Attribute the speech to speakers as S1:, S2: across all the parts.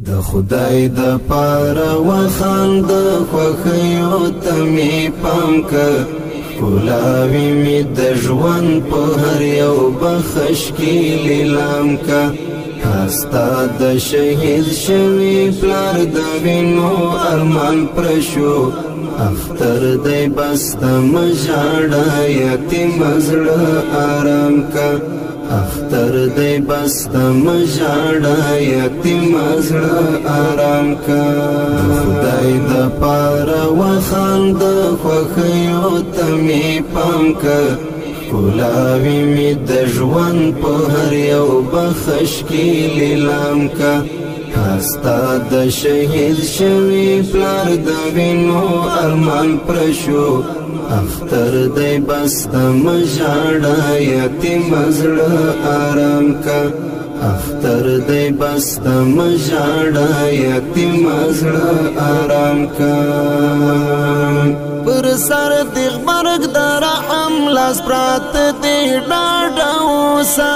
S1: د خدای د پاره وخاند خوخیو تمی پام که کولاوی می د ژوند په هر یو بخش کې لیلام کا هستا د شهید شوی پلار د وینو ارمان پرشو اختر دی بست مجاړه یتیم زړه آرام کا اختر دی بست مجاړه یتیم زړه آرام کا خدای د پاره وخاند خوخیو تمی پام که کولاوی می د ژوند په هر یو بخش کې لیلام کا هستا د شهید شوی پلار د وینو ارمان پرشو اختر دی بست مجاړه یتیم زړه آرام کا اختر دی بست مجاړه یتیم زړه آرام کا پر سر دیغ مرگ در رحم لاس پرات دی ډاډه اوسه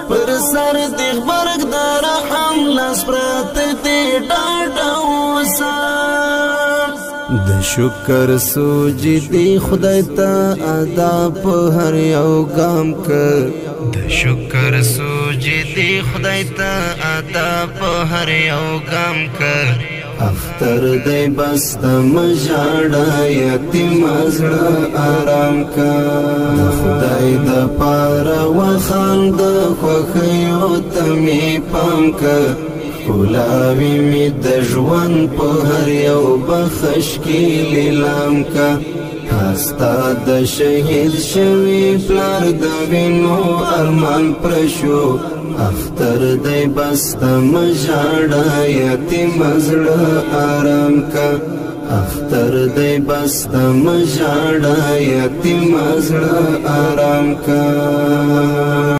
S1: پر سر دیغ مرگ در رحم لاس پرات دی ډاډه اوسه د شکر سوجي دی خدای ته ادا په هر یو ګام که د شکر سوجي دی خدای ته ادا په هر یو ګام که اختر دی بست مجاړه یتیم زړه آرام کا د خدای د پاره وخاند خوخیو تمی پام که کولاوی می د ژوند په هر یو بخش کې لیلام کا هستا د شهید شوی پلار د وینو ارمان پرشو اختر دی بست مجاړه یتیم زړه آرام کا اختر دی بست مجاړه یتیم زړه آرام کا